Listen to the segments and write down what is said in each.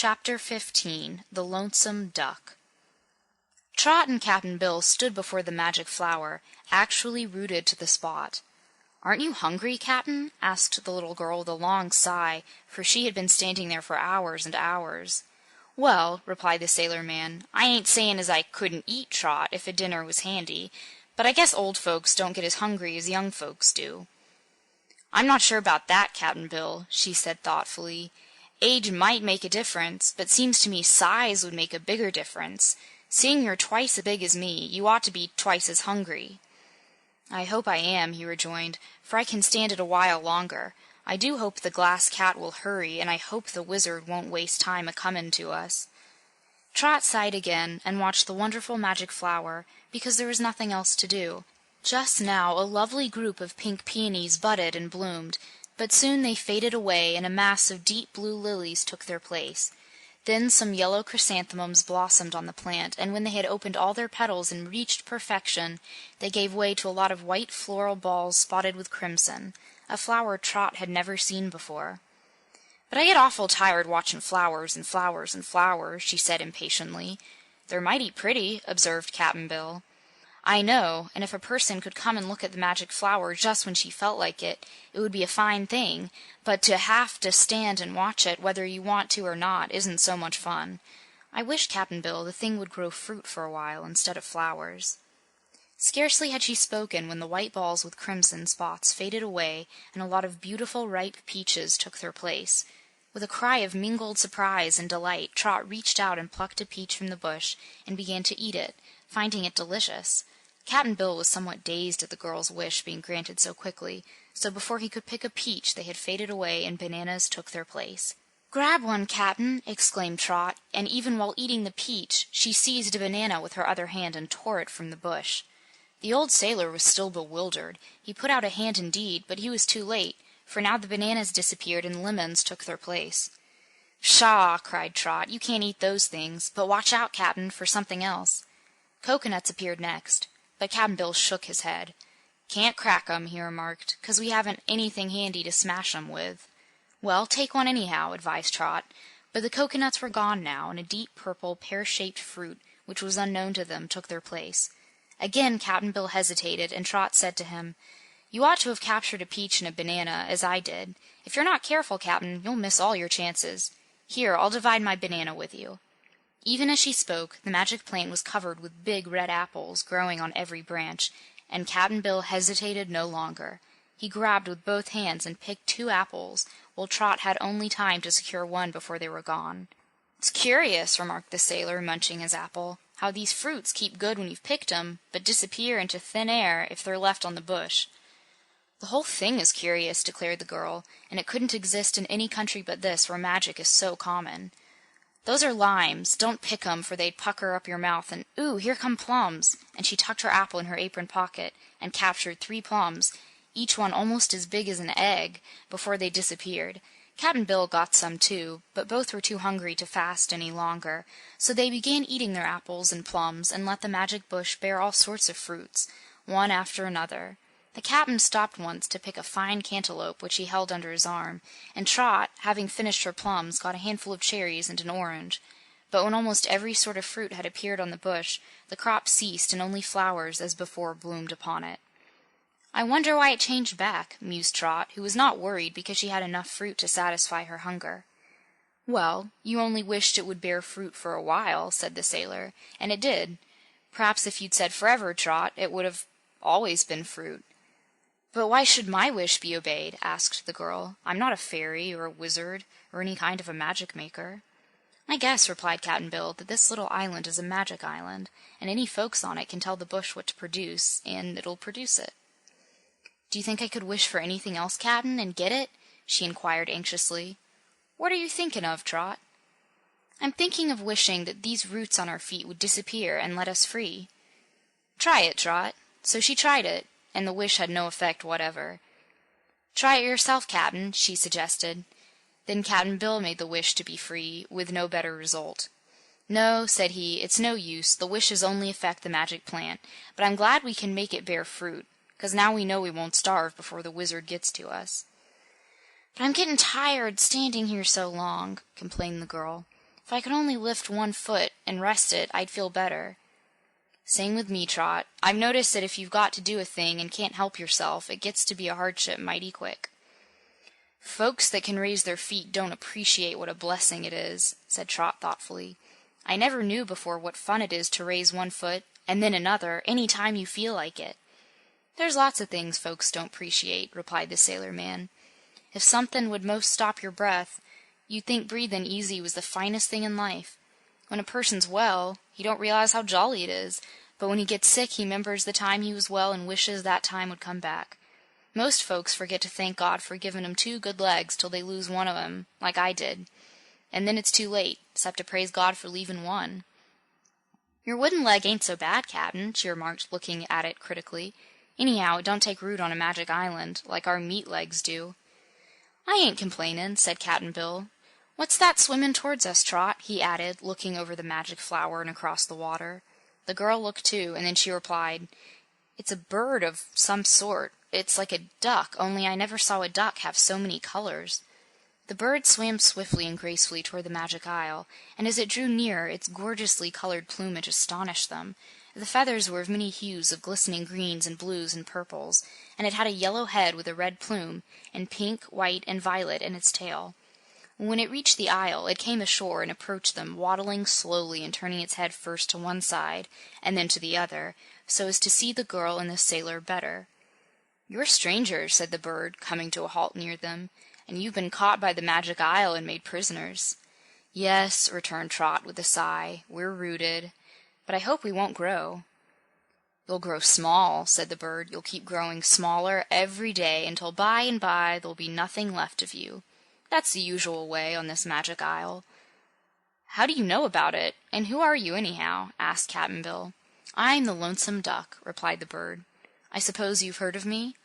Chapter 15 The Lonesome Duck Trot and Cap'n Bill stood before the magic flower, actually rooted to the spot. "Aren't you hungry, Cap'n?" asked the little girl with a long sigh, for she had been standing there for hours and hours. "Well," replied the sailor man, "I ain't sayin' as I couldn't eat, Trot, if a dinner was handy, but I guess old folks don't get as hungry as young folks do." "I'm not sure about that, Cap'n Bill," she said thoughtfully. "Age might make a difference, but seems to me size would make a bigger difference. Seeing you're twice as big as me, you ought to be twice as hungry." "I hope I am," he rejoined, "for I can stand it a while longer. I do hope the Glass Cat will hurry, and I hope the Wizard won't waste time a-comin' to us." Trot sighed again and watched the wonderful magic flower, because there was nothing else to do. Just now a lovely group of pink peonies budded and bloomed, but soon they faded away and a mass of deep blue lilies took their place. Then some yellow chrysanthemums blossomed on the plant, and when they had opened all their petals and reached perfection, they gave way to a lot of white floral balls spotted with crimson, a flower Trot had never seen before. "But I get awful tired watchin' flowers and flowers and flowers," she said impatiently. "They're mighty pretty," observed Cap'n Bill. "I know, and if a person could come and look at the magic flower just when she felt like it would be a fine thing, but to have to stand and watch it, whether you want to or not, isn't so much fun. I wish, Cap'n Bill, the thing would grow fruit for a while, instead of flowers." Scarcely had she spoken when the white balls with crimson spots faded away and a lot of beautiful ripe peaches took their place. With a cry of mingled surprise and delight, Trot reached out and plucked a peach from the bush and began to eat it, finding it delicious. Cap'n Bill was somewhat dazed at the girl's wish being granted so quickly, so before he could pick a peach they had faded away and bananas took their place. "Grab one, Cap'n!" exclaimed Trot, and even while eating the peach she seized a banana with her other hand and tore it from the bush. The old sailor was still bewildered. He put out a hand indeed, but he was too late, for now the bananas disappeared and lemons took their place. "Pshaw!" cried Trot. "You can't eat those things, but watch out, Cap'n, for something else." Coconuts appeared next, but Cap'n Bill shook his head. "Can't crack 'em," he remarked, "'cause we haven't anything handy to smash 'em with." "Well, take one anyhow," advised Trot, but the coconuts were gone now, and a deep purple, pear-shaped fruit, which was unknown to them, took their place. Again Cap'n Bill hesitated, and Trot said to him, "You ought to have captured a peach and a banana, as I did. If you're not careful, Cap'n, you'll miss all your chances. Here, I'll divide my banana with you." Even as she spoke, the magic plant was covered with big red apples growing on every branch, and Cap'n Bill hesitated no longer. He grabbed with both hands and picked 2 apples, while Trot had only time to secure one before they were gone. "It's curious," remarked the sailor, munching his apple, "how these fruits keep good when you've picked 'em, but disappear into thin air if they're left on the bush." "The whole thing is curious," declared the girl, "and it couldn't exist in any country but this, where magic is so common. Those are limes. Don't pick 'em, for they'd pucker up your mouth, and ooh, here come plums!" And she tucked her apple in her apron pocket and captured 3 plums, each one almost as big as an egg, before they disappeared. Cap'n Bill got some too, but both were too hungry to fast any longer, so they began eating their apples and plums and let the magic bush bear all sorts of fruits, one after another. The Cap'n stopped once to pick a fine cantaloupe which he held under his arm, and Trot, having finished her plums, got a handful of cherries and an orange. But when almost every sort of fruit had appeared on the bush, the crop ceased and only flowers as before bloomed upon it. "I wonder why it changed back," mused Trot, who was not worried because she had enough fruit to satisfy her hunger. "Well, you only wished it would bear fruit for a while," said the sailor, "and it did. P'raps if you'd said forever, Trot, it would have always been fruit." "But why should my wish be obeyed?" asked the girl. "I'm not a fairy or a wizard or any kind of a magic maker." "I guess," replied Cap'n Bill, "that this little island is a magic island, and any folks on it can tell the bush what to produce, and it'll produce it." "Do you think I could wish for anything else, Cap'n, and get it?" she inquired anxiously. "What are you thinking of, Trot?" "I'm thinking of wishing that these roots on our feet would disappear and let us free." "Try it, Trot." So she tried it, and the wish had no effect whatever. "Try it yourself, Cap'n," she suggested. Then Cap'n Bill made the wish to be free, with no better result. "No," said he, "it's no use. The wishes only affect the magic plant, but I'm glad we can make it bear fruit, 'cause now we know we won't starve before the Wizard gets to us." "But I'm gettin' tired standing here so long," complained the girl. If I could only lift one foot and rest it, I'd feel better." "Same with me, Trot. I've noticed that if you've got to do a thing and can't help yourself, it gets to be a hardship mighty quick." "Folks that can raise their feet don't appreciate what a blessing it is," said Trot thoughtfully. "I never knew before what fun it is to raise one foot, and then another, any time you feel like it." "There's lots of things folks don't 'preciate," replied the sailor man. "If somethin' would most stop your breath, you'd think breathin' easy was the finest thing in life. When a person's well, he don't realize how jolly it is, but when he gets sick he 'members the time he was well and wishes that time would come back. Most folks forget to thank God for givin' 'em 2 good legs till they lose one of 'em, like I did. And then it's too late, 'cept to praise God for leavin' one." "Your wooden leg ain't so bad, Cap'n," she remarked, looking at it critically. "Anyhow, it don't take root on a magic island, like our meat legs do." "I ain't complainin'," said Cap'n Bill. "What's that swimmin' towards us, Trot?" he added, looking over the magic flower and across the water. The girl looked too, and then she replied, "It's a bird of some sort. It's like a duck, only I never saw a duck have so many colors." The bird swam swiftly and gracefully toward the magic isle, and as it drew nearer, its gorgeously colored plumage astonished them. The feathers were of many hues of glistening greens and blues and purples, and it had a yellow head with a red plume, and pink, white, and violet in its tail. When it reached the isle, it came ashore and approached them, waddling slowly and turning its head first to one side and then to the other, so as to see the girl and the sailor better. "You're strangers," said the bird, coming to a halt near them, "and you've been caught by the magic isle and made prisoners." "Yes," returned Trot with a sigh, "we're rooted. But I hope we won't grow." "You'll grow small," said the bird. "You'll keep growing smaller every day until by and by there'll be nothing left of you. That's the usual way on this magic isle." "How do you know about it? And who are you, anyhow?" asked Cap'n Bill. "I'm the Lonesome Duck," replied the bird. "I suppose you've heard of me?"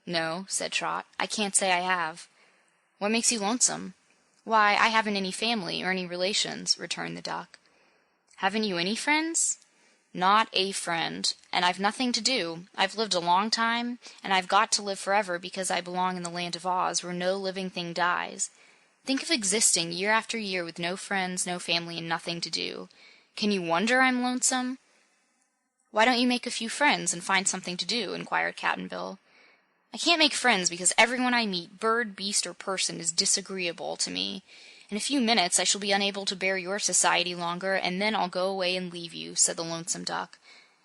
"No," said Trot. "I can't say I have." "What makes you lonesome?" "Why, I haven't any family or any relations," returned the duck. "Haven't you any friends?" "Not a friend. And I've nothing to do. I've lived a long time, and I've got to live forever because I belong in the Land of Oz, where no living thing dies. Think of existing year after year with no friends, no family, and nothing to do. Can you wonder I'm lonesome?" "Why don't you make a few friends and find something to do?" inquired Cap'n Bill. "I can't make friends because everyone I meet, bird, beast, or person, is disagreeable to me. In a few minutes I shall be unable to bear your society longer, and then I'll go away and leave you," said the Lonesome Duck.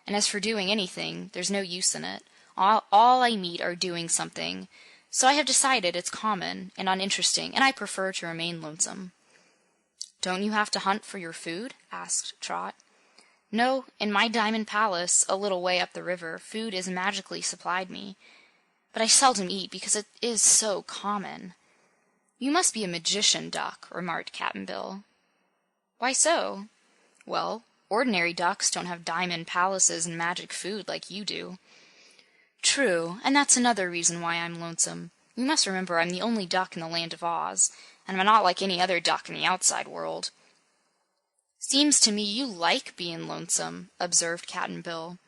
"And as for doing anything, there's no use in it. All I meet are doing something. So I have decided it's common and uninteresting, and I prefer to remain lonesome." "Don't you have to hunt for your food?" asked Trot. "No. In my Diamond Palace, a little way up the river, food is magically supplied me. But I seldom eat because it is so common." "You must be a magician, Duck," remarked Cap'n Bill. "Why so?" "Well, ordinary ducks don't have diamond palaces and magic food like you do." "True, and that's another reason why I'm lonesome. You must remember I'm the only duck in the Land of Oz, and I'm not like any other duck in the outside world." "Seems to me you like being lonesome," observed Cap'n Bill.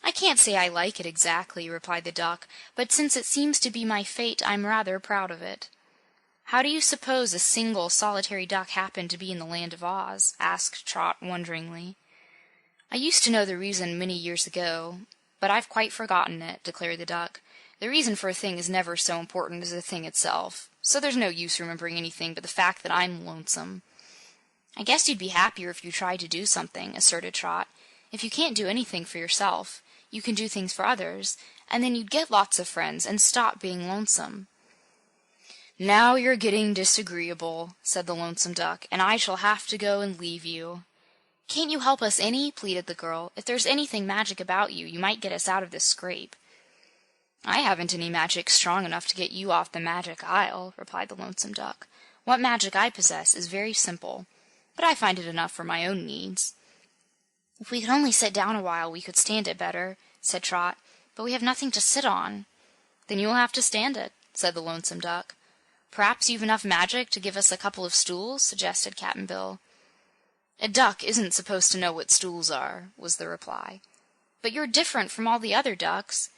"I can't say I like it exactly," replied the duck, "but since it seems to be my fate, I'm rather proud of it." "How do you suppose a single, solitary duck happened to be in the Land of Oz?" asked Trot wonderingly. "I used to know the reason many years ago, but I've quite forgotten it," declared the duck. "The reason for a thing is never so important as the thing itself, so there's no use remembering anything but the fact that I'm lonesome." "I guess you'd be happier if you tried to do something," asserted Trot. "If you can't do anything for yourself, you can do things for others, and then you'd get lots of friends and stop being lonesome." "Now you're getting disagreeable," said the Lonesome Duck, "and I shall have to go and leave you." "Can't you help us any?" pleaded the girl. "If there's anything magic about you, you might get us out of this scrape." "I haven't any magic strong enough to get you off the Magic Isle," replied the Lonesome Duck. "What magic I possess is very simple, but I find it enough for my own needs." "If we could only sit down a while, we could stand it better," said Trot, "but we have nothing to sit on." "Then you'll have to stand it," said the Lonesome Duck. "Perhaps you've enough magic to give us a couple of stools?" suggested Cap'n Bill. "A duck isn't supposed to know what stools are," was the reply. "But you're different from all the other ducks."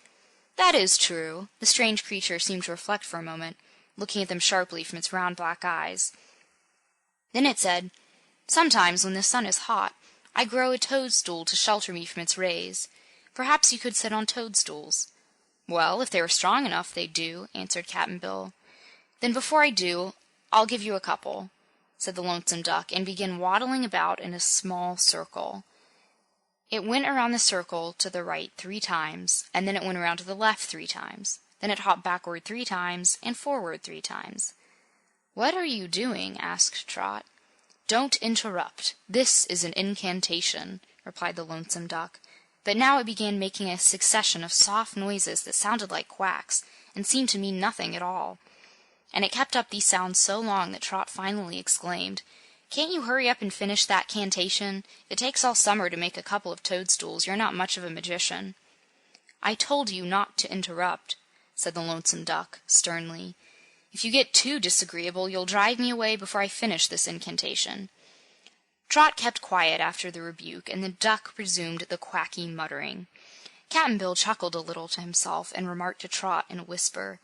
"That is true." The strange creature seemed to reflect for a moment, looking at them sharply from its round black eyes. Then it said, Sometimes, when the sun is hot, I grow a toadstool to shelter me from its rays. Perhaps you could sit on toadstools." "Well, if they were strong enough, they'd do," answered Cap'n Bill. "Then before I do, I'll give you a couple," said the Lonesome Duck, and began waddling about in a small circle. It went around the circle to the right 3 times, and then it went around to the left 3 times. Then it hopped backward 3 times, and forward 3 times. "What are you doing?" asked Trot. "Don't interrupt. This is an incantation," replied the Lonesome Duck. But now it began making a succession of soft noises that sounded like quacks, and seemed to mean nothing at all. And it kept up these sounds so long that Trot finally exclaimed, "Can't you hurry up and finish that cantation? If it takes all summer to make a couple of toadstools, you're not much of a magician." "I told you not to interrupt," said the Lonesome Duck, sternly. "If you get too disagreeable, you'll drive me away before I finish this incantation." Trot kept quiet after the rebuke, and the duck resumed the quacky muttering. Cap'n Bill chuckled a little to himself and remarked to Trot in a whisper,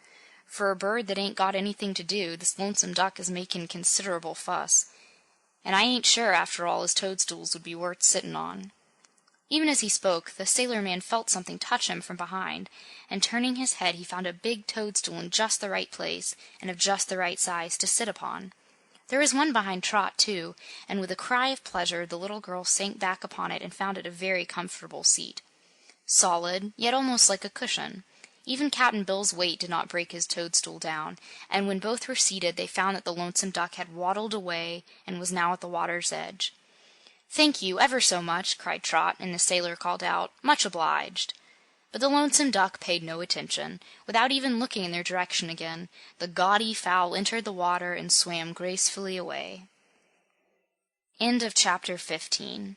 "For a bird that ain't got anything to do, this Lonesome Duck is makin' considerable fuss. And I ain't sure, after all, his toadstools would be worth sittin' on." Even as he spoke, the sailor man felt something touch him from behind, and turning his head he found a big toadstool in just the right place and of just the right size to sit upon. There was one behind Trot, too, and with a cry of pleasure the little girl sank back upon it and found it a very comfortable seat. Solid, yet almost like a cushion. Even Cap'n Bill's weight did not break his toadstool down, and when both were seated they found that the Lonesome Duck had waddled away and was now at the water's edge. "Thank you, ever so much," cried Trot, and the sailor called out, "Much obliged." But the Lonesome Duck paid no attention. Without even looking in their direction again, the gaudy fowl entered the water and swam gracefully away. End of Chapter 15.